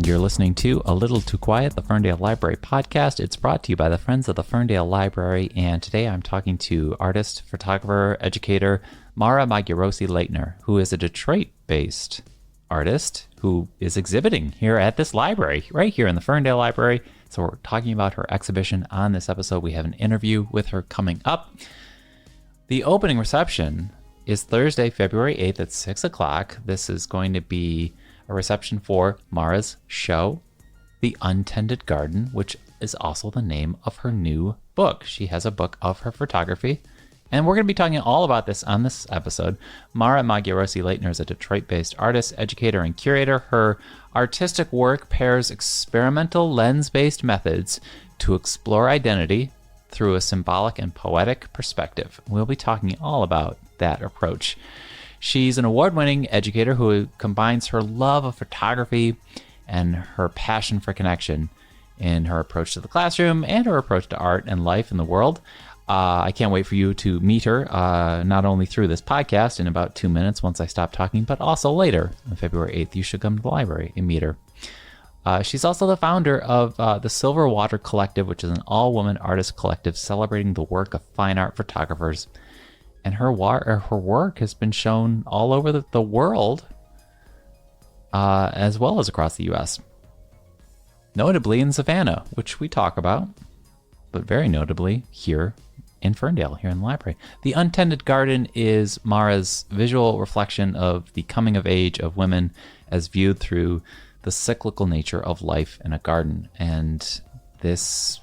you're listening to A Little Too Quiet, the Ferndale Library podcast. It's brought to you by the Friends of the Ferndale Library, and today I'm talking to artist, photographer, educator Mara Magyarosi-Laytner, who is a Detroit-based artist who is exhibiting here at this library, right here in the Ferndale Library. So we're talking about her exhibition on this episode. We have an interview with her coming up. The opening reception is Thursday, February 8th at 6 o'clock. This is going to be a reception for Mara's show, The Untended Garden, which is also the name of her new book. She has a book of her photography, and we're going to be talking all about this on this episode. Mara Magyarosi-Laytner is a Detroit-based artist, educator, and curator. Her artistic work pairs experimental lens-based methods to explore identity through a symbolic and poetic perspective. We'll be talking all about that approach. She's an award-winning educator who combines her love of photography and her passion for connection in her approach to the classroom and her approach to art and life in the world. I can't wait for you to meet her, not only through this podcast in about 2 minutes once I stop talking, but also later on February 8th. You should come to the library and meet her. She's also the founder of the Silver Water Collective, which is an all-woman artist collective celebrating the work of fine art photographers. And her work has been shown all over the world, as well as across the U.S. Notably in Savannah, which we talk about, but very notably here in Ferndale, here in the library. The Untended Garden is Mara's visual reflection of the coming of age of women as viewed through the cyclical nature of life in a garden. And this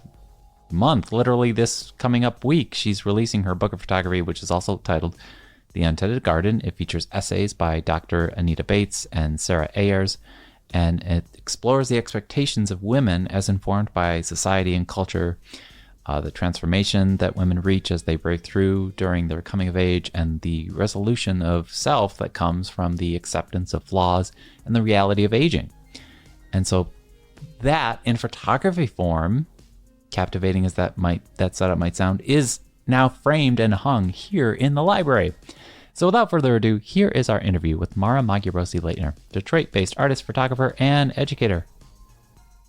month, literally this coming up week, she's releasing her book of photography, which is also titled The Untended Garden. It features essays by Dr. Anita Bates and Sarah Ayers, and it explores the expectations of women as informed by society and culture, the transformation that women reach as they break through during their coming of age, and the resolution of self that comes from the acceptance of flaws and the reality of aging. And so that, in photography form, captivating as that setup might sound, is now framed and hung here in the library. So without further ado, here is our interview with Mara Magyarosi-Laytner, Detroit-based artist, photographer, and educator,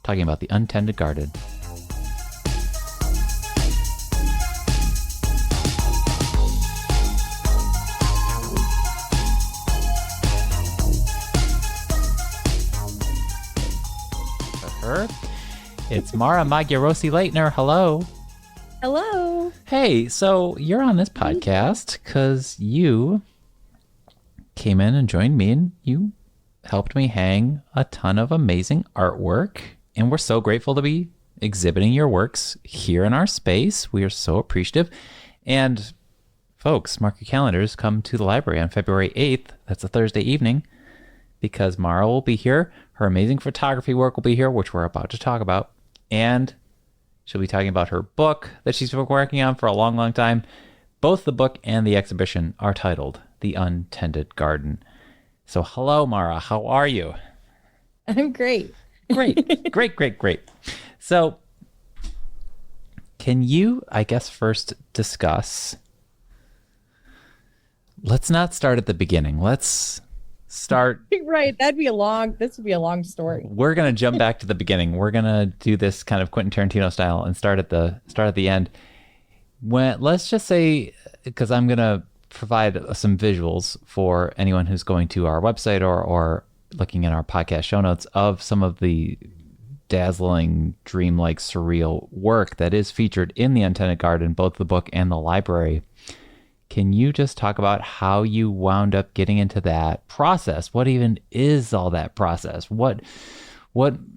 talking about The Untended Garden. It's Mara Magyarosi-Laytner. Hello. Hello. Hey, so you're on this podcast because you came in and joined me, and you helped me hang a ton of amazing artwork, and we're so grateful to be exhibiting your works here in our space. We are so appreciative. And folks, mark your calendars, come to the library on February 8th. That's a Thursday evening, because Mara will be here. Her amazing photography work will be here, which we're about to talk about. And she'll be talking about her book that she's been working on for a long, long time. Both the book and the exhibition are titled The Untended Garden. So hello, Mara. How are you? I'm great. Great. So can you, I guess, first discuss... Let's not start at the beginning. Let's start right. This would be a long story. We're gonna jump back to the beginning. We're gonna do this kind of Quentin Tarantino style and start at the end. Let's just say, because I'm gonna provide some visuals for anyone who's going to our website or looking in our podcast show notes of some of the dazzling, dreamlike, surreal work that is featured in The Untended Garden, both the book and the library. Can you just talk about how you wound up getting into that process? What even is all that process? What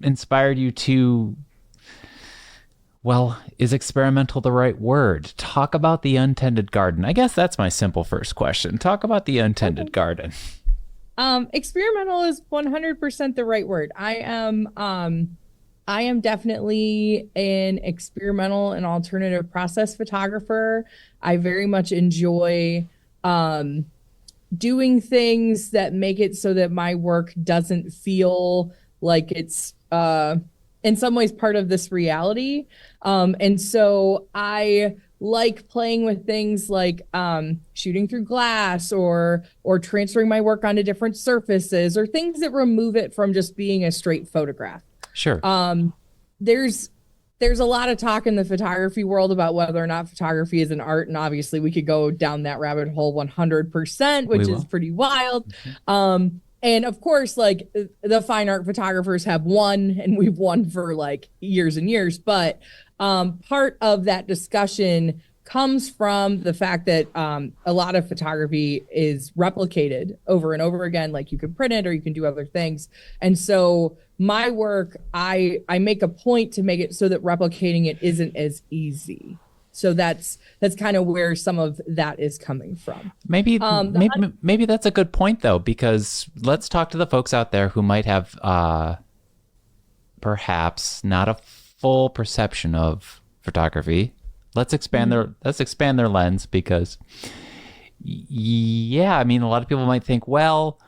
inspired you to, well, is experimental the right word? Talk about The Untended Garden. I guess that's my simple first question. Talk about The Untended Garden. Experimental is 100% the right word. I am definitely an experimental and alternative process photographer. I very much enjoy doing things that make it so that my work doesn't feel like it's in some ways part of this reality. And so I like playing with things like shooting through glass or transferring my work onto different surfaces or things that remove it from just being a straight photograph. Sure. There's there's a lot of talk in the photography world about whether or not photography is an art, and obviously we could go down that rabbit hole 100%, which is pretty wild. And of course, like the fine art photographers have won, and we've won for like years and years. But part of that discussion comes from the fact that a lot of photography is replicated over and over again. Like you can print it or you can do other things. And so my work, I make a point to make it so that replicating it isn't as easy. So that's kind of where some of that is coming from. Maybe that's a good point, though, because let's talk to the folks out there who might have perhaps not a full perception of photography. Let's expand their lens, because yeah, I mean, a lot of people might think, well,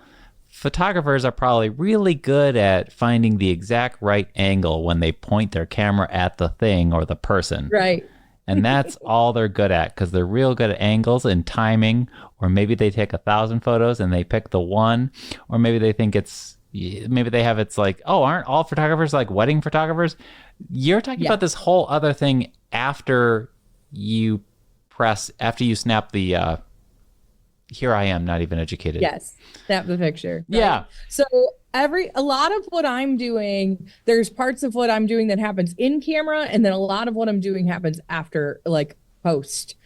photographers are probably really good at finding the exact right angle when they point their camera at the thing or the person. Right. And that's all they're good at, because they're real good at angles and timing. Or maybe they take 1,000 photos and they pick the one. Or maybe they think it's like, oh, aren't all photographers like wedding photographers? You're talking about this whole other thing after you snap the here I am, not even educated. Yes, snap the picture. Right? Yeah. So a lot of what I'm doing, there's parts of what I'm doing that happens in camera, and then a lot of what I'm doing happens after, like post.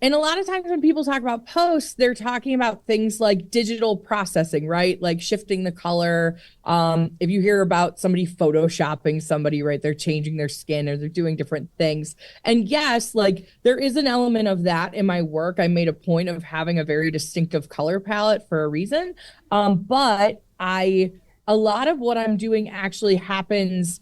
And a lot of times when people talk about posts, they're talking about things like digital processing, right? Like shifting the color. If you hear about somebody photoshopping somebody, right, they're changing their skin or they're doing different things. And yes, like there is an element of that in my work. I made a point of having a very distinctive color palette for a reason. But a lot of what I'm doing actually happens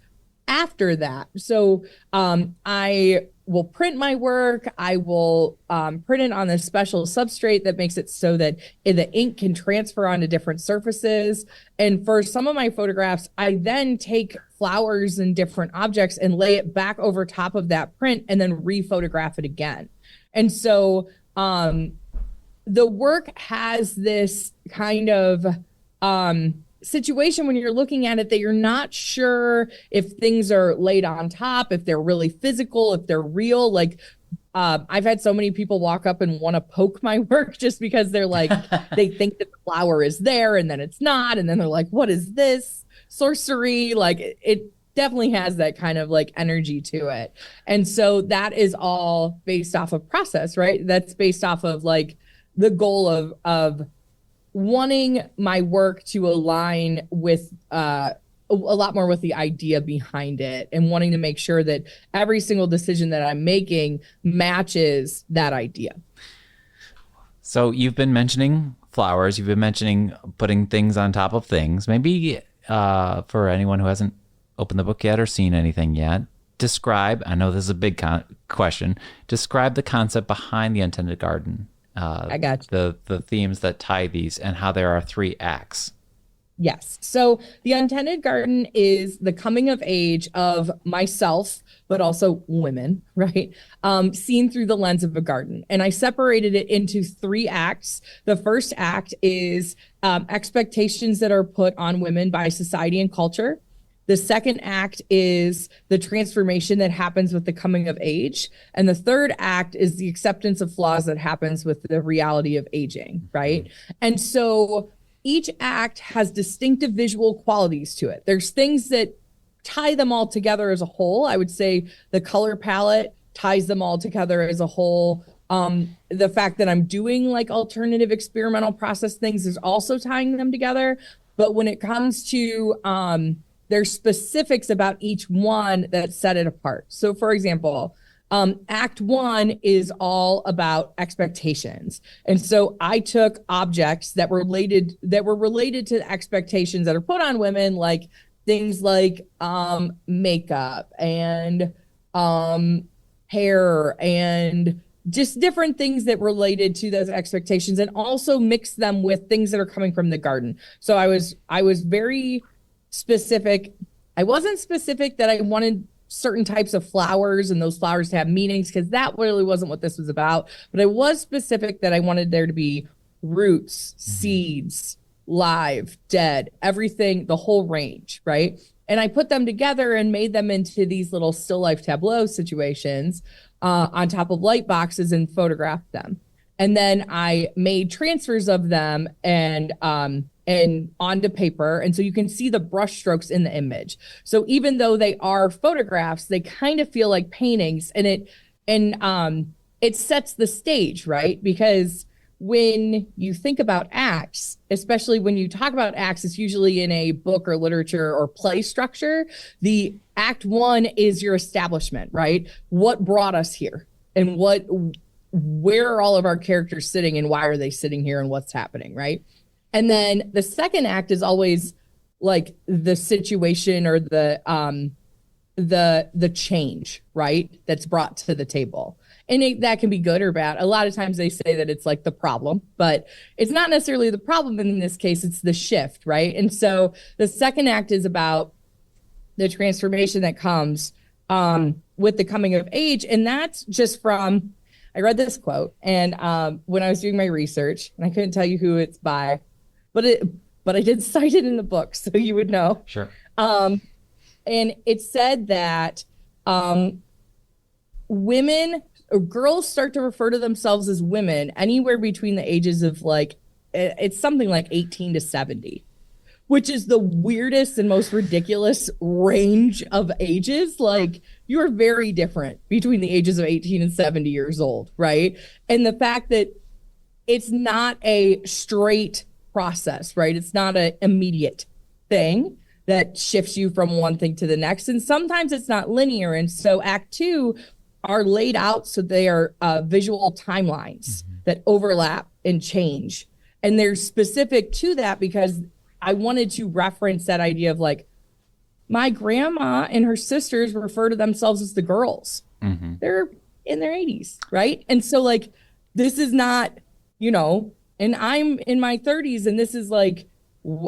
after that. So I will print my work. I will print it on a special substrate that makes it so that the ink can transfer onto different surfaces. And for some of my photographs, I then take flowers and different objects and lay it back over top of that print and then re-photograph it again. And so the work has this kind of situation when you're looking at it that you're not sure if things are laid on top, if they're really physical, if they're real. Like I've had so many people walk up and want to poke my work just because they're like, they think that the flower is there and then it's not. And then they're like, what is this? Sorcery? Like it definitely has that kind of like energy to it. And so that is all based off of process, right? That's based off of like the goal of wanting my work to align with a lot more with the idea behind it, and wanting to make sure that every single decision that I'm making matches that idea. So you've been mentioning flowers, you've been mentioning putting things on top of things. Maybe for anyone who hasn't opened the book yet or seen anything yet, describe, I know this is a big question, describe the concept behind the Untended Garden. I got you. The themes that tie these, and how there are 3 acts. Yes. So the Untended Garden is the coming of age of myself, but also women, right? Seen through the lens of a garden. And I separated it into 3 acts. The first act is expectations that are put on women by society and culture. The second act is the transformation that happens with the coming of age. And the third act is the acceptance of flaws that happens with the reality of aging, right? And so each act has distinctive visual qualities to it. There's things that tie them all together as a whole. I would say the color palette ties them all together as a whole. The fact that I'm doing like alternative experimental process things is also tying them together. But when it comes to there's specifics about each one that set it apart. So for example, Act 1 is all about expectations. And so I took objects that were related to the expectations that are put on women, like things like makeup and hair and just different things that related to those expectations, and also mix them with things that are coming from the garden. So I was very specific. I wasn't specific that I wanted certain types of flowers and those flowers to have meanings, because that really wasn't what this was about. But I was specific that I wanted there to be roots, seeds, live, dead, everything, the whole range, right? And I put them together and made them into these little still life tableau situations on top of light boxes and photographed them. And then I made transfers of them and onto paper. And so you can see the brush strokes in the image. So even though they are photographs, they kind of feel like paintings, and it sets the stage, right? Because when you think about acts, especially when you talk about acts, it's usually in a book or literature or play structure. The act one is your establishment, right? What brought us here, and where are all of our characters sitting, and why are they sitting here, and what's happening, right? And then the second act is always like the situation or the change, right? That's brought to the table. And that can be good or bad. A lot of times they say that it's like the problem, but it's not necessarily the problem. In this case, it's the shift, right? And so the second act is about the transformation that comes with the coming of age. And that's just from, I read this quote, and when I was doing my research, and I couldn't tell you who it's by, but I did cite it in the book, so you would know. Sure. And it said that women or girls start to refer to themselves as women anywhere between the ages of like, it's something like 18 to 70, which is the weirdest and most ridiculous range of ages. Like, you're very different between the ages of 18 and 70 years old, right? And the fact that it's not a straight process, right? It's not an immediate thing that shifts you from one thing to the next. And sometimes it's not linear. And so act two are laid out so they are visual timelines that overlap and change. And they're specific to that because I wanted to reference that idea of like, my grandma and her sisters refer to themselves as the girls. Mm-hmm. They're in their 80s, right? And so like, this is not, and I'm in my 30s, and this is like,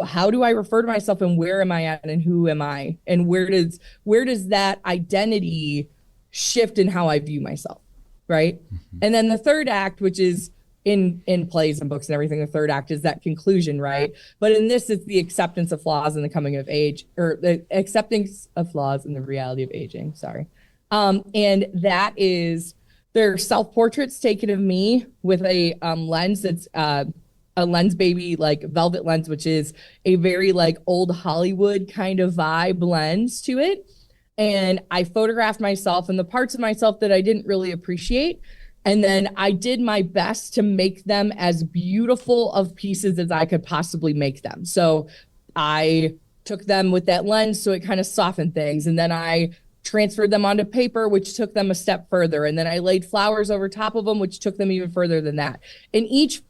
how do I refer to myself, and where am I at, and who am I, and where does that identity shift in how I view myself, right? Mm-hmm. And then the third act, which is in plays and books and everything, the third act is that conclusion, right? But in this, it's the acceptance of flaws and the coming of age, or the acceptance of flaws and the reality of aging. Sorry. And that is, they're self-portraits taken of me with a lens that's a lens baby, like velvet lens, which is a very like old Hollywood kind of vibe lens to it. And I photographed myself and the parts of myself that I didn't really appreciate. And then I did my best to make them as beautiful of pieces as I could possibly make them. So I took them with that lens, so it kind of softened things. And then I transferred them onto paper, which took them a step further. And then I laid flowers over top of them, which took them even further than that. In each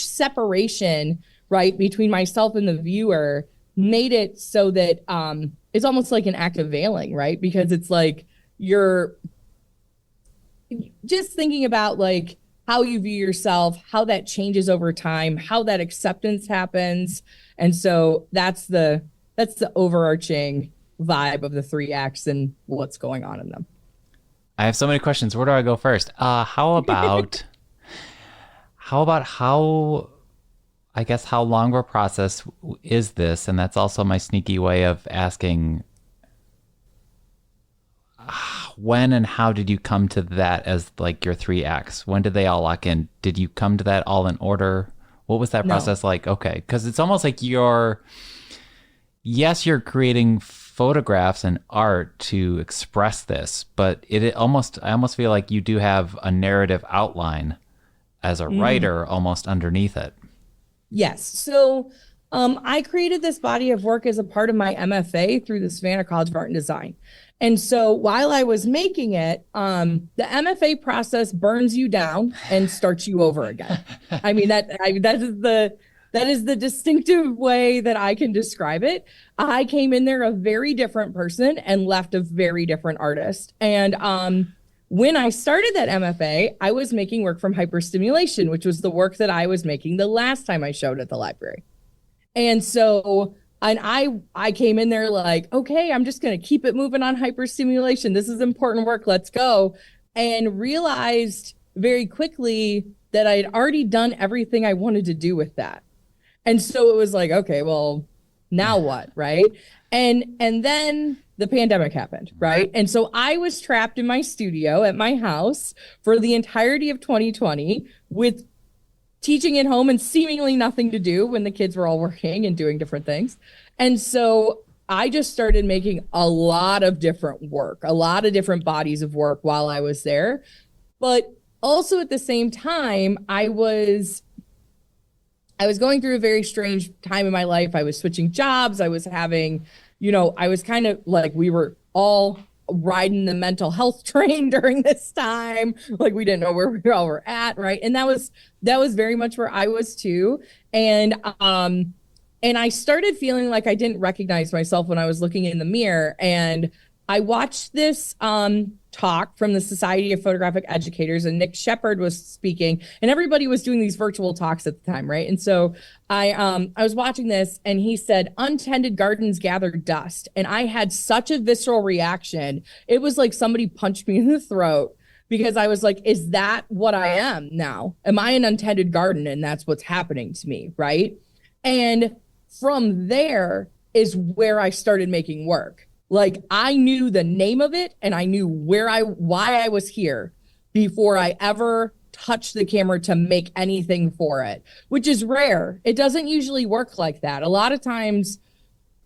separation, right, between myself and the viewer, made it so that it's almost like an act of veiling, right? Because it's like you're just thinking about like how you view yourself, how that changes over time, how that acceptance happens. And so that's the overarching vibe of the three acts and what's going on in them. I have so many questions. Where do I go first? How about how long of a process is this? And that's also my sneaky way of asking, when and how did you come to that as like your three acts? When did they all lock in? Did you come to that all in order? What was that process like? Okay, because it's almost like you're creating photographs and art to express this, but I almost feel like you do have a narrative outline as a writer almost underneath it. Yes. So I created this body of work as a part of my MFA through the Savannah College of Art and Design. And so while I was making it, the MFA process burns you down and starts you over again. I mean, that is the distinctive way that I can describe it. I came in there a very different person and left a very different artist. And when I started that MFA, I was making work from hyperstimulation, which was the work that I was making the last time I showed at the library. And so, I came in there like, okay, I'm just going to keep it moving on hyperstimulation. This is important work. Let's go. And realized very quickly that I had already done everything I wanted to do with that. And so it was like, okay, well, now what, right? And then the pandemic happened, right? And so I was trapped in my studio at my house for the entirety of 2020 with teaching at home and seemingly nothing to do when the kids were all working and doing different things. And so I just started making a lot of different work, a lot of different bodies of work while I was there. But also at the same time, I was going through a very strange time in my life. I was switching jobs. I was having, I was kind of like, we were all riding the mental health train during this time. Like we didn't know where we all were at, right? And that was very much where I was too. And I started feeling like I didn't recognize myself when I was looking in the mirror. And I watched this talk from the Society of Photographic Educators, and Nick Shepard was speaking, and everybody was doing these virtual talks at the time, right? And so I was watching this, and he said, "Untended gardens gather dust," and I had such a visceral reaction. It was like somebody punched me in the throat, because I was like, "Is that what I am now? Am I an untended garden, and that's what's happening to me?" Right? And from there is where I started making work. Like I knew the name of it and I knew why I was here before I ever touched the camera to make anything for it, which is rare. It doesn't usually work like that. A lot of times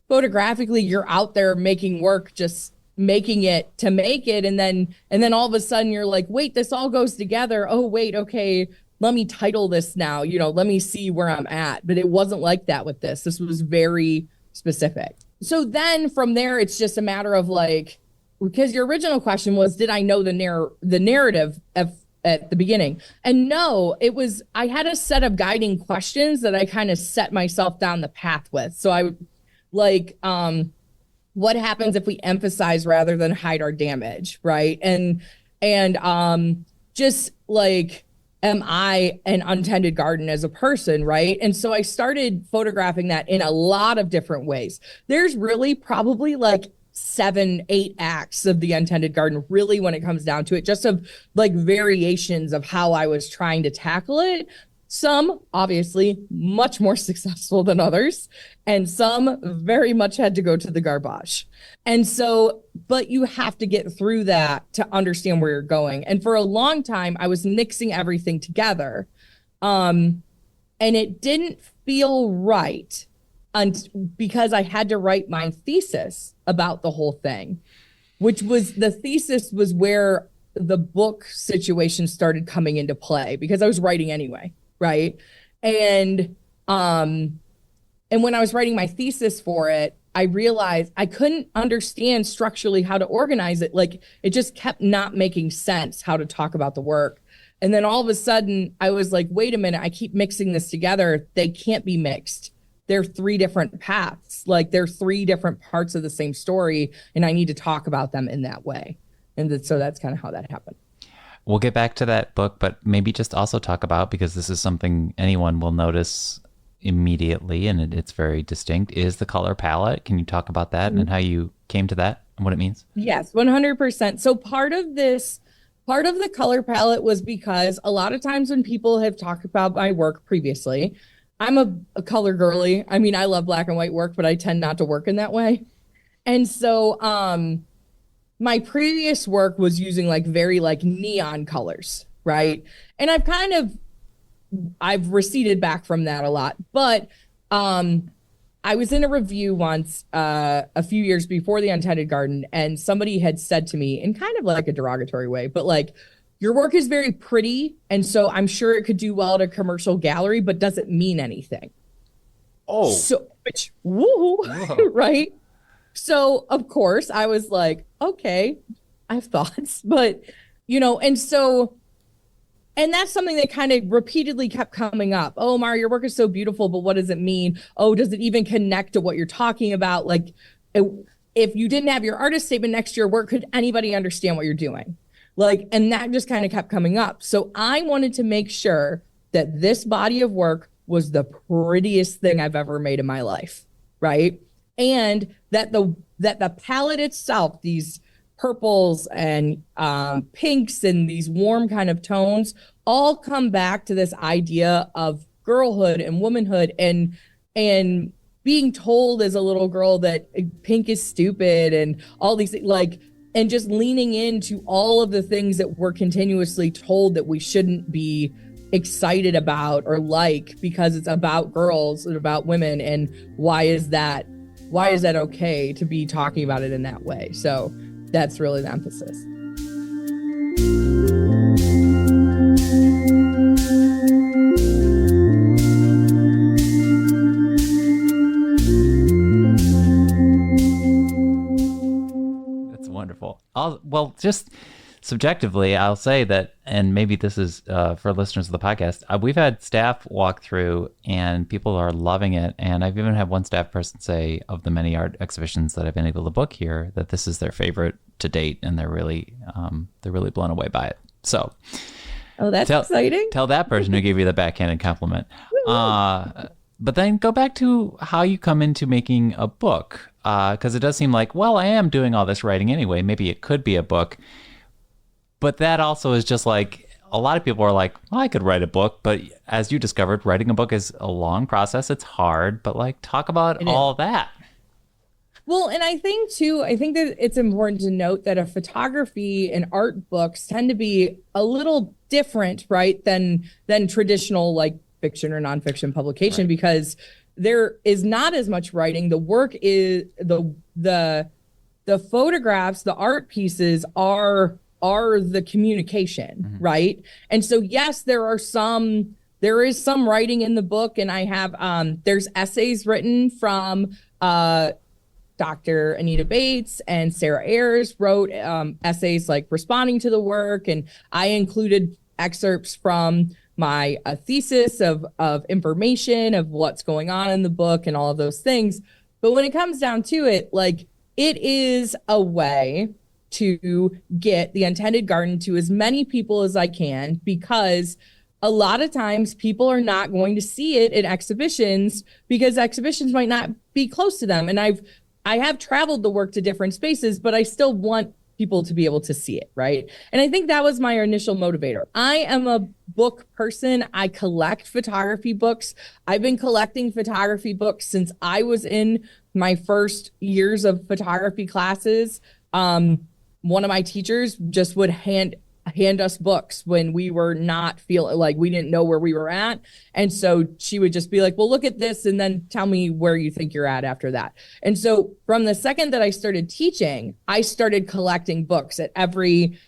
photographically, you're out there making work, just making it to make it. And then all of a sudden you're like, wait, this all goes together. Oh, wait, okay. Let me title this now, let me see where I'm at. But it wasn't like that with this. This was very specific. So then from there, it's just a matter of like, because your original question was, did I know the narrative at the beginning? And no, I had a set of guiding questions that I kind of set myself down the path with. So I like, what happens if we emphasize rather than hide our damage, right? And just like, am I an untended garden as a person, right? And so I started photographing that in a lot of different ways. There's really probably like 7, 8 acts of the untended garden, really, when it comes down to it, just of like variations of how I was trying to tackle it. Some obviously much more successful than others, and some very much had to go to the garbage. And so, but you have to get through that to understand where you're going. And for a long time, I was mixing everything together. And it didn't feel right because I had to write my thesis about the whole thing, which was the thesis was where the book situation started coming into play because I was writing anyway. Right. And when I was writing my thesis for it, I realized I couldn't understand structurally how to organize it. Like it just kept not making sense how to talk about the work. And then all of a sudden I was like, wait a minute, I keep mixing this together. They can't be mixed. They're 3 different paths. Like they're 3 different parts of the same story. And I need to talk about them in that way. And so that's kind of how that happened. We'll get back to that book, but maybe just also talk about, because this is something anyone will notice immediately and it's very distinct, is the color palette. Can you talk about that and how you came to that and what it means? Yes, 100%. So part of the color palette was because a lot of times when people have talked about my work previously, I'm a color girly. I mean, I love black and white work, but I tend not to work in that way. And so, my previous work was using like very like neon colors, right? And I've receded back from that a lot. But I was in a review once a few years before the Untended Garden, and somebody had said to me in kind of like a derogatory way, but like, your work is very pretty, and so I'm sure it could do well at a commercial gallery, but doesn't mean anything. Oh. So, right? So, of course, I was like, okay, I have thoughts, but, and that's something that kind of repeatedly kept coming up. Oh, Mara, your work is so beautiful, but what does it mean? Oh, does it even connect to what you're talking about? Like, if you didn't have your artist statement next to your work, could anybody understand what you're doing? Like, and that just kind of kept coming up. So I wanted to make sure that this body of work was the prettiest thing I've ever made in my life, right? And that the palette itself, these purples and pinks and these warm kind of tones, all come back to this idea of girlhood and womanhood. And and being told as a little girl that pink is stupid and all these things, like, and just leaning into all of the things that we're continuously told that we shouldn't be excited about or like, because it's about girls and about women, and why is that okay to be talking about it in that way? So that's really the emphasis. Wonderful. Well, just subjectively, I'll say that, and maybe this is for listeners of the podcast, we've had staff walk through and people are loving it. And I've even had one staff person say, of the many art exhibitions that I've been able to book here, that this is their favorite to date, and they're really blown away by it. So, that's exciting. Tell that person who gave you the backhanded compliment. But then go back to how you come into making a book. Because it does seem like, well, I am doing all this writing anyway. Maybe it could be a book. But that also is just like, a lot of people are like, well, I could write a book. But as you discovered, writing a book is a long process. It's hard. But like, talk about all that. Well, and I think that it's important to note that a photography and art books tend to be a little different, right, than traditional like fiction or nonfiction publication, right? Because there is not as much writing. The work is the photographs, the art pieces are the communication, mm-hmm. right? And so yes, there is some writing in the book, and I have there's essays written from Dr. Anita Bates and Sarah Ayers wrote essays like responding to the work, and I included excerpts from my thesis of information of what's going on in the book and all of those things. But when it comes down to it, like, it is a way to get the Untended Garden to as many people as I can, because a lot of times people are not going to see it in exhibitions because exhibitions might not be close to them. And I have traveled the work to different spaces, but I still want people to be able to see it, right? And I think that was my initial motivator. I am a book person. I collect photography books. I've been collecting photography books since I was in my first years of photography classes. One of my teachers just would hand us books when we were not feeling like we didn't know where we were at. And so she would just be like, well, look at this and then tell me where you think you're at after that. And so from the second that I started teaching, I started collecting books at every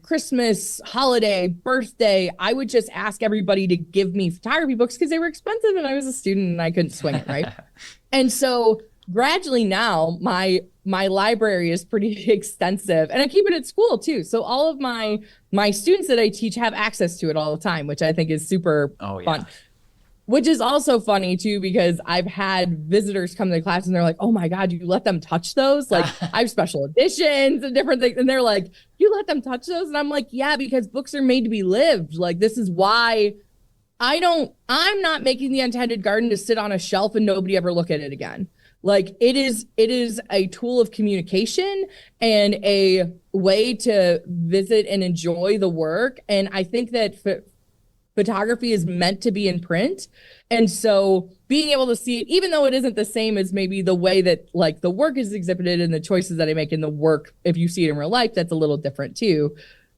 Christmas, holiday, birthday. I would just ask everybody to give me photography books because they were expensive and I was a student and I couldn't swing it, right? And so gradually now my library is pretty extensive, and I keep it at school too. So all of my students that I teach have access to it all the time, which I think is super fun. Which is also funny too, because I've had visitors come to the class and they're like, oh my God, you let them touch those? Like, I have special editions and different things. And they're like, you let them touch those? And I'm like, yeah, because books are made to be lived. Like, this is why I'm not making the Untended Garden to sit on a shelf and nobody ever look at it again. Like, it is a tool of communication and a way to visit and enjoy the work. And I think that photography is meant to be in print. And so being able to see it, even though it isn't the same as maybe the way that like the work is exhibited and the choices that I make in the work, if you see it in real life, that's a little different too.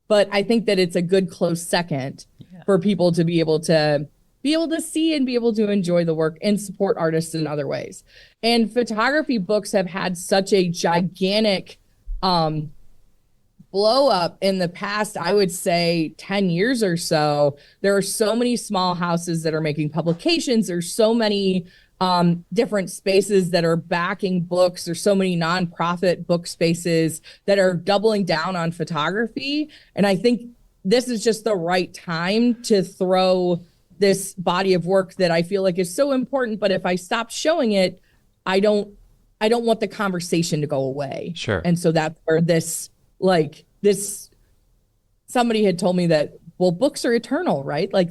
But I think that it's a good close second for people to be able to see and be able to enjoy the work and support artists in other ways. And photography books have had such a gigantic blow up in the past, I would say 10 years or so. There are so many small houses that are making publications. There's so many different spaces that are backing books. There's so many nonprofit book spaces that are doubling down on photography. And I think this is just the right time to throw this body of work that I feel like is so important. But if I stop showing it, I don't want the conversation to go away. Sure. And so that's where somebody had told me that, well, books are eternal, right? Like,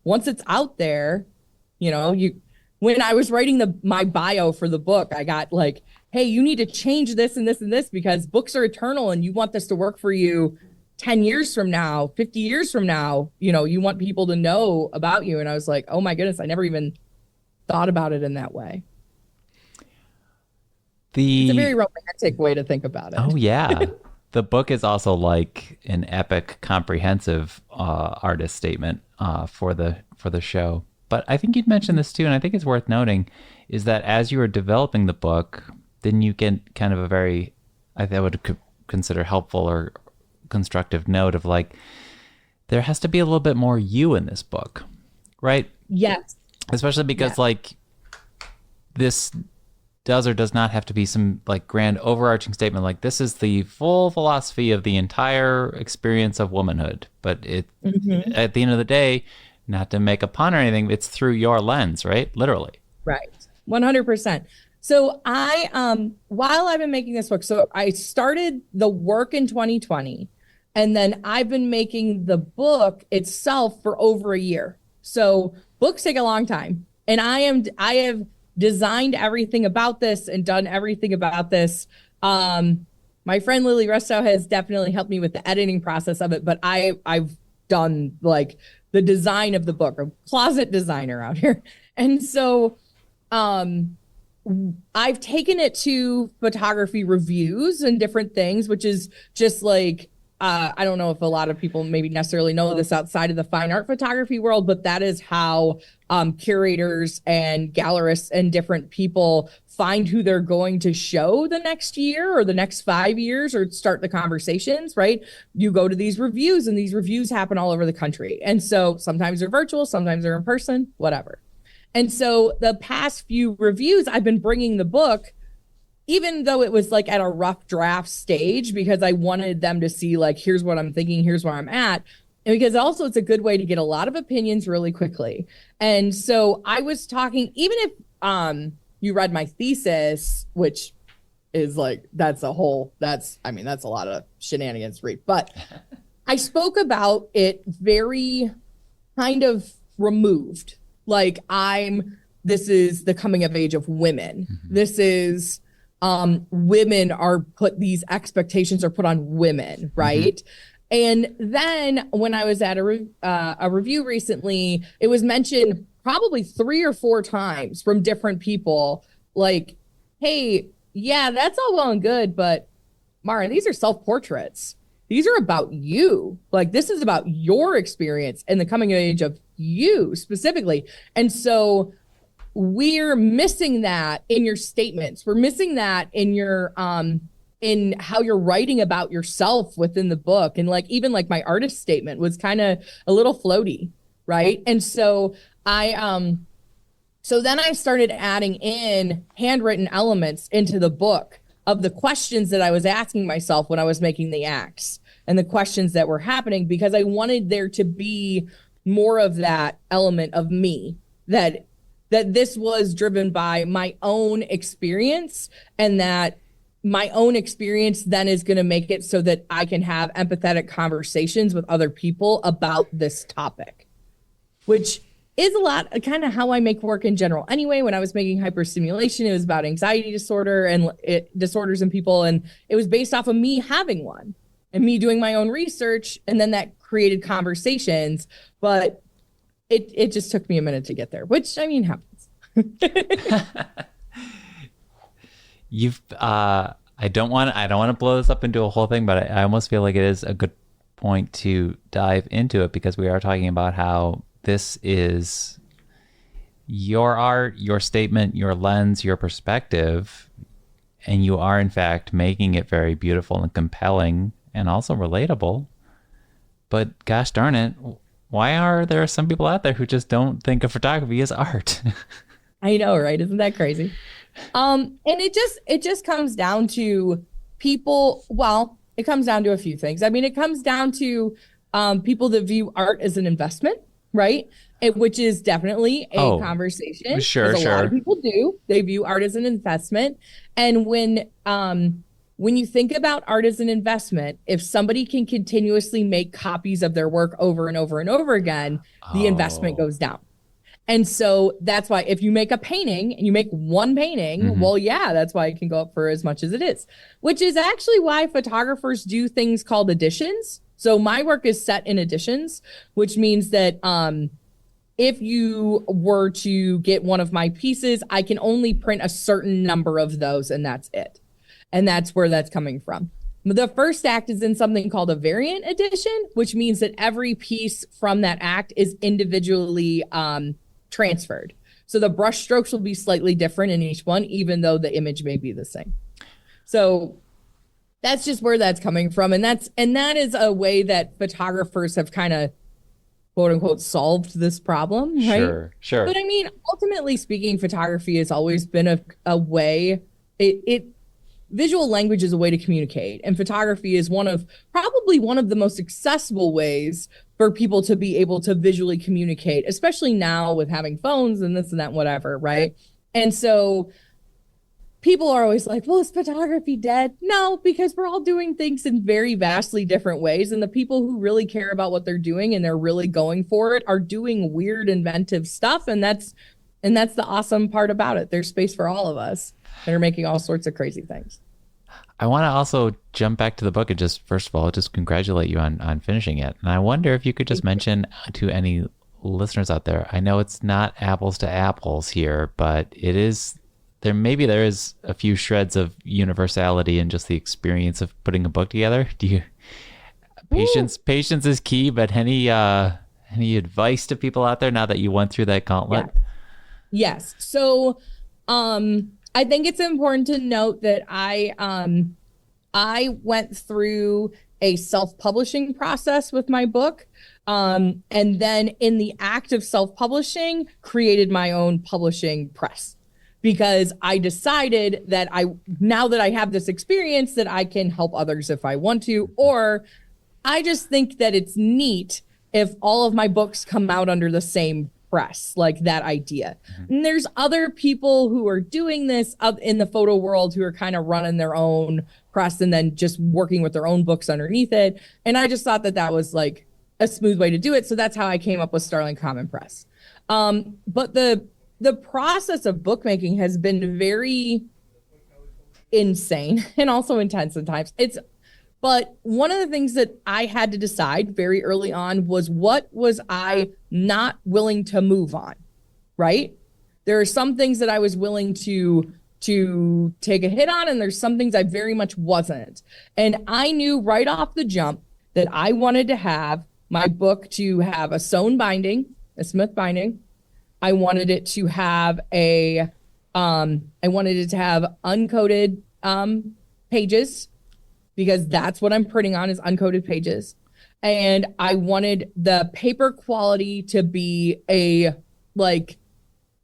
once it's out there, when I was writing my bio for the book, I got like, hey, you need to change this and this and this because books are eternal and you want this to work for you 10 years from now, 50 years from now, you want people to know about you. And I was like, oh my goodness, I never even thought about it in that way. It's a very romantic way to think about it. Oh, yeah. The book is also like an epic, comprehensive artist statement for the show. But I think you'd mentioned this too, and I think it's worth noting, is that as you were developing the book, then you get kind of a very, I would consider helpful or constructive note of like, there has to be a little bit more you in this book, right? Yes. Especially because like this does or does not have to be some like grand overarching statement like this is the full philosophy of the entire experience of womanhood, but it at the end of the day, not to make a pun or anything, it's through your lens, right? Literally. Right. 100%. So I while I've been making this book, so I started the work in 2020, and then I've been making the book itself for over a year. So books take a long time, and I have designed everything about this and done everything about this. My friend Lily Restow has definitely helped me with the editing process of it, but I've done like the design of the book. I'm a closet designer out here. And so I've taken it to photography reviews and different things, which is just like, I don't know if a lot of people maybe necessarily know this outside of the fine art photography world, but that is how curators and gallerists and different people find who they're going to show the next year or the next 5 years or start the conversations, right? You go to these reviews, and these reviews happen all over the country. And so sometimes they're virtual, sometimes they're in person, whatever. And so the past few reviews, I've been bringing the book, even though it was like at a rough draft stage, because I wanted them to see like, here's what I'm thinking, here's where I'm at. And because also it's a good way to get a lot of opinions really quickly. And so I was talking, even if you read my thesis, which is like, that's a lot of shenanigans to read. But I spoke about it very kind of removed. Like this is the coming of age of women. Mm-hmm. This is women are these expectations are put on women, right? Mm-hmm. And then when I was at a review recently, it was mentioned probably 3 or 4 times from different people, like, hey, yeah, that's all well and good, but Mara, these are self-portraits. These are about you. Like, this is about your experience and the coming of age of you specifically. And so we're missing that in your statements. We're missing that in your in how you're writing about yourself within the book. And like, even like my artist statement was kind of a little floaty, right? And so so then I started adding in handwritten elements into the book of the questions that I was asking myself when I was making the acts and the questions that were happening, because I wanted there to be more of that element of me, that this was driven by my own experience, and that my own experience then is going to make it so that I can have empathetic conversations with other people about this topic, which is a lot kind of how I make work in general. Anyway, when I was making hyperstimulation, it was about anxiety disorder and disorders in people. And it was based off of me having one and me doing my own research. And then that created conversations. But it just took me a minute to get there, which, I mean, happens. I don't want to blow this up into a whole thing, but I almost feel like it is a good point to dive into it, because we are talking about how this is your art, your statement, your lens, your perspective, and you are in fact making it very beautiful and compelling and also relatable. But gosh darn it, why are there some people out there who just don't think of photography as art? I know, right? Isn't that crazy? And it just comes down to people. Well, it comes down to a few things. I mean, it comes down to people that view art as an investment, right? Which is definitely a conversation. Sure. A lot of people do. They view art as an investment. And when you think about art as an investment, if somebody can continuously make copies of their work over and over and over again, the investment goes down. And so that's why if you make a painting and you make one painting, well, yeah, that's why it can go up for as much as it is, which is actually why photographers do things called editions. So my work is set in editions, which means that if you were to get one of my pieces, I can only print a certain number of those, and that's it. And that's where that's coming from. The first act is in something called a variant edition, which means that every piece from that act is individually transferred. So the brush strokes will be slightly different in each one, even though the image may be the same. So that's just where that's coming from. And that is a way that photographers have kind of, quote unquote, solved this problem, right? Sure. But I mean, ultimately speaking, photography has always been a way, visual language is a way to communicate, and photography is probably one of the most accessible ways for people to be able to visually communicate, especially now with having phones and this and that, whatever, right? And so people are always like, well, is photography dead? No, because we're all doing things in very vastly different ways. And the people who really care about what they're doing and they're really going for it are doing weird, inventive stuff. And that's the awesome part about it. There's space for all of us that are making all sorts of crazy things. I want to also jump back to the book and just, first of all, just congratulate you on finishing it. And I wonder if you could just mention to any listeners out there, I know it's not apples to apples here, but it is, there is a few shreds of universality in just the experience of putting a book together. Patience is key, but any advice to people out there now that you went through that gauntlet? Yeah. Yes. So, I think it's important to note that I went through a self-publishing process with my book, and then in the act of self-publishing, created my own publishing press, because I decided that now that I have this experience, that I can help others if I want to, or I just think that it's neat if all of my books come out under the same press, like that idea. And there's other people who are doing this up in the photo world who are kind of running their own press and then just working with their own books underneath it. And I just thought that was like a smooth way to do it. So that's how I came up with Starling Common Press. But the process of bookmaking has been very insane and also intense at times. But one of the things that I had to decide very early on was, what was I not willing to move on, right? There are some things that I was willing to take a hit on, and there's some things I very much wasn't. And I knew right off the jump that I wanted to have my book to have a sewn binding, a Smith binding. I wanted it to have uncoated pages, because that's what I'm printing on, is uncoated pages. And I wanted the paper quality to be a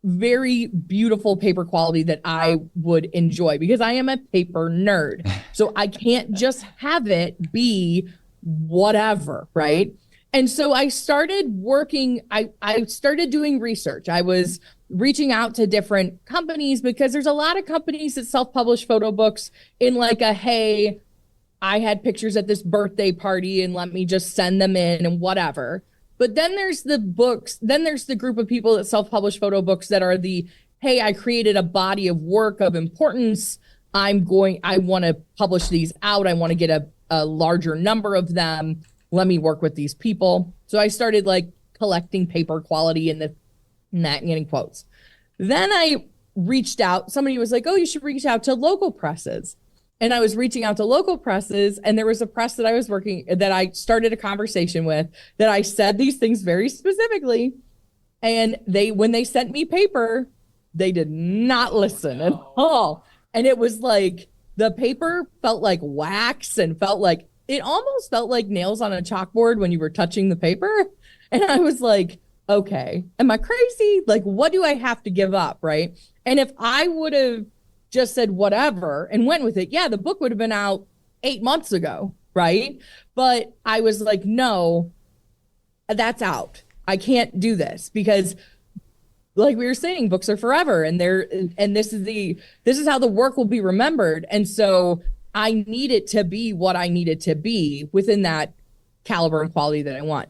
very beautiful paper quality that I would enjoy, because I am a paper nerd. So I can't just have it be whatever, right? And so I started working, I started doing research. I was reaching out to different companies, because there's a lot of companies that self-publish photo books in like a, hey, I had pictures at this birthday party and let me just send them in and whatever. But then there's the group of people that self-publish photo books that are the, hey, I created a body of work of importance. I want to publish these out. I want to get a larger number of them. Let me work with these people. So I started collecting paper quality and that and getting quotes. Then I reached out. Somebody was like, oh, you should reach out to local presses. And I was reaching out to local presses, and there was a press that I started a conversation with, that I said these things very specifically. And when they sent me paper, they did not listen at all. And it was like, the paper felt like wax and it almost felt like nails on a chalkboard when you were touching the paper. And I was like, okay, am I crazy? What do I have to give up, right? And if I would have just said whatever and went with it, yeah, the book would have been out 8 months ago, right? But I was like, no, that's out. I can't do this, because like we were saying, books are forever, and this is how the work will be remembered. And so I need it to be what I need it to be within that caliber and quality that I want.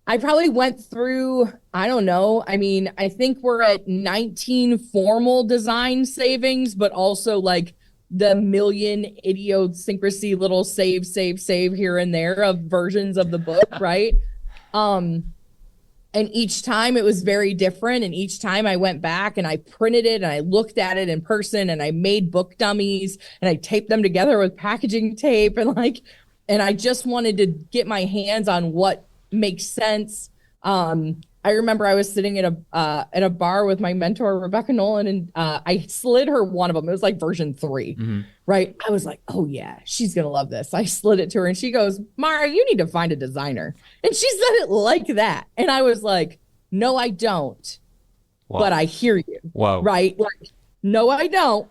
I probably went through, I don't know. I mean, I think we're at 19 formal design savings, but also the million idiosyncrasy little save here and there of versions of the book, right? And And each time it was very different. And each time I went back and I printed it and I looked at it in person and I made book dummies and I taped them together with packaging tape and I just wanted to get my hands on what makes sense. I remember I was sitting at a bar with my mentor, Rebecca Nolan, and I slid her one of them. It was like version 3, right? I was like, oh yeah, she's going to love this. I slid it to her and she goes, Mara, you need to find a designer. And she said it like that. And I was like, no, I don't. Whoa. But I hear you. Whoa. Right? Like, no, I don't.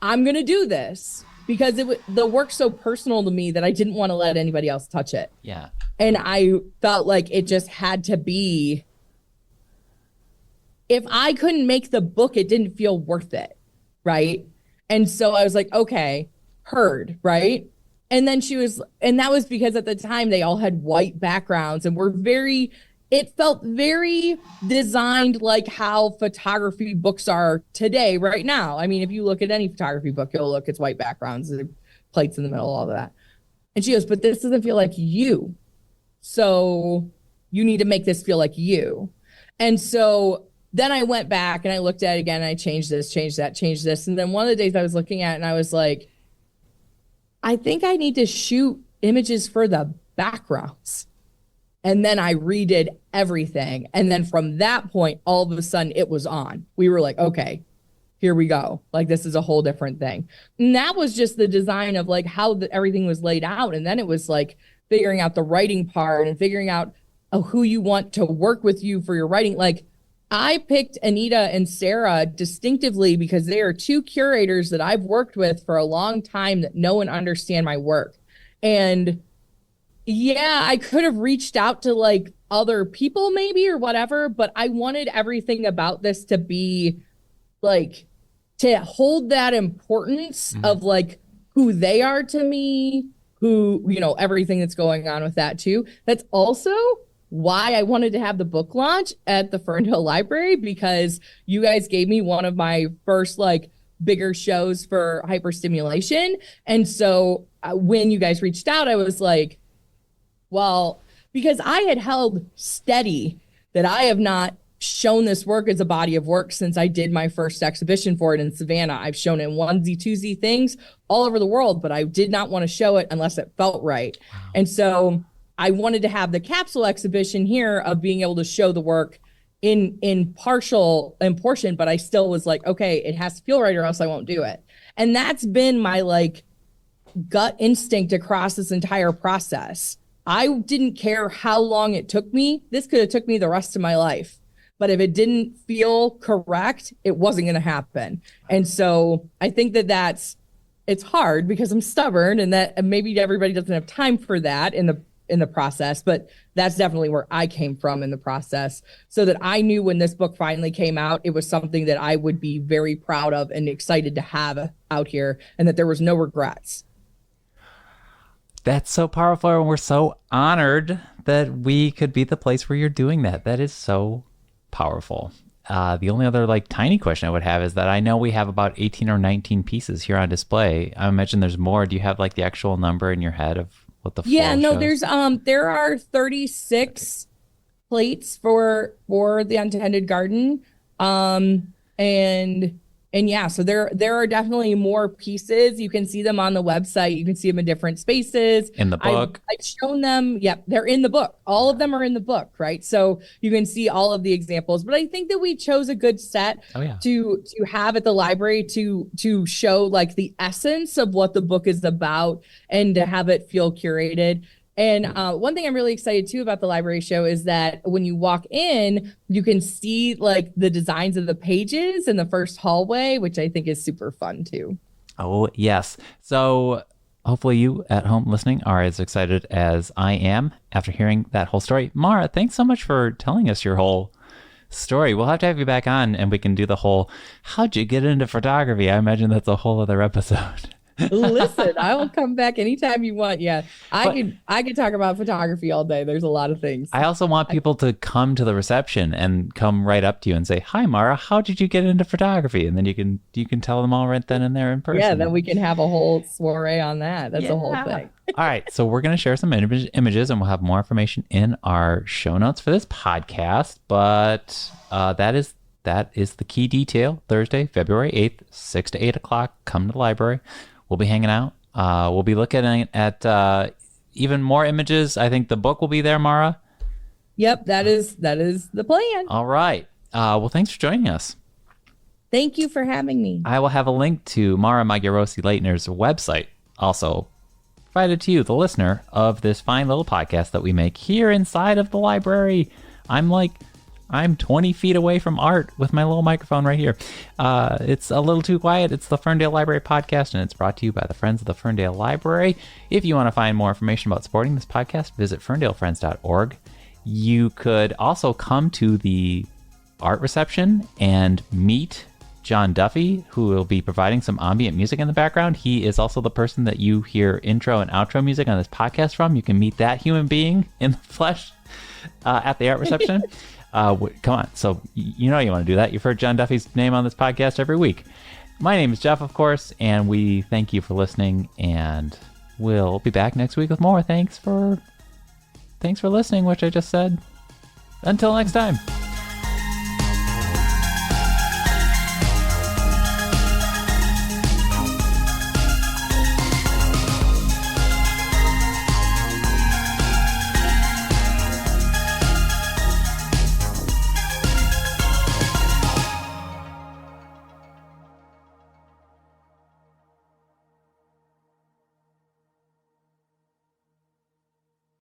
I'm going to do this because the work's so personal to me that I didn't want to let anybody else touch it. Yeah. And I felt like it just had to be. If I couldn't make the book, it didn't feel worth it, right? And so I was like, okay, heard, right? And then and that was because at the time they all had white backgrounds and it felt very designed like how photography books are today, right now. I mean, if you look at any photography book, it's white backgrounds, plates in the middle, all of that. And she goes, but this doesn't feel like you. So you need to make this feel like you. And so then I went back and I looked at it again and I changed this, changed that, changed this. And then one of the days I was looking at it and I was like, I think I need to shoot images for the backgrounds. And then I redid everything. And then from that point, all of a sudden it was on. We were like, okay, here we go. Like, this is a whole different thing. And that was just the design of like how everything was laid out. And then it was like figuring out the writing part and figuring out who you want to work with you for your writing. Like, I picked Anita and Sarah distinctively because they are two curators that I've worked with for a long time that know and understand my work. And yeah, I could have reached out to like other people maybe or whatever, but I wanted everything about this to be like, to hold that importance of like who they are to me, who, everything that's going on with that too. That's also why I wanted to have the book launch at the Ferndale Library, because you guys gave me one of my first like bigger shows for hyperstimulation. And so when you guys reached out, I was like, well, because I had held steady that I have not shown this work as a body of work since I did my first exhibition for it in Savannah. I've shown it in onesie, twosie things all over the world, but I did not want to show it unless it felt right. Wow. And so I wanted to have the capsule exhibition here of being able to show the work in portion, but I still was like, okay, it has to feel right or else I won't do it. And that's been my like gut instinct across this entire process. I didn't care how long it took me. This could have took me the rest of my life. But if it didn't feel correct, it wasn't going to happen. And so I think it's hard because I'm stubborn and that maybe everybody doesn't have time for that in the process, but that's definitely where I came from in the process, so that I knew when this book finally came out, it was something that I would be very proud of and excited to have out here, and that there was no regrets. That's so powerful, and we're so honored that we could be the place where you're doing that. That is so powerful. The only other like tiny question I would have is that I know we have about 18 or 19 pieces here on display. I imagine there's more. Do you have like the actual number in your head of what the shows? There are 36 plates for the Untended Garden. And yeah, so there are definitely more pieces. You can see them on the website. You can see them in different spaces. In the book. I've shown them. Yep, they're in the book. All of them are in the book, right? So you can see all of the examples. But I think that we chose a good set to have at the library to show like the essence of what the book is about and to have it feel curated. And one thing I'm really excited too about the library show is that when you walk in, you can see like the designs of the pages in the first hallway, which I think is super fun too. Oh, yes. So hopefully you at home listening are as excited as I am after hearing that whole story. Mara, thanks so much for telling us your whole story. We'll have to have you back on and we can do the whole, how'd you get into photography? I imagine that's a whole other episode. Listen, I will come back anytime you want. Yeah, But I could talk about photography all day. There's a lot of things. I also want people to come to the reception and come right up to you and say, "Hi, Mara, how did you get into photography?" And then you can tell them all right then and there in person. Yeah, then we can have a whole soiree on that. That's a whole thing. All right, so we're going to share some images, and we'll have more information in our show notes for this podcast. But that is the key detail. Thursday, February 8th, 6 to 8 o'clock. Come to the library. We'll be hanging out. We'll be looking at even more images. I think the book will be there, Mara. Yep, that is the plan. All right. Well, thanks for joining us. Thank you for having me. I will have a link to Mara Magyarosi-Laytner's website also provided to you, the listener of this fine little podcast that we make here inside of the library. I'm 20 feet away from art with my little microphone right here. It's a little too quiet. It's the Ferndale Library Podcast, and it's brought to you by the Friends of the Ferndale Library. If you want to find more information about supporting this podcast, visit ferndalefriends.org. You could also come to the art reception and meet John Duffy, who will be providing some ambient music in the background. He is also the person that you hear intro and outro music on this podcast from. You can meet that human being in the flesh at the art reception. Come on. So you know you want to do that. You've heard John Duffy's name on this podcast every week. My name is Jeff, of course, and we thank you for listening, and we'll be back next week with more. Thanks for listening, which I just said. Until next time.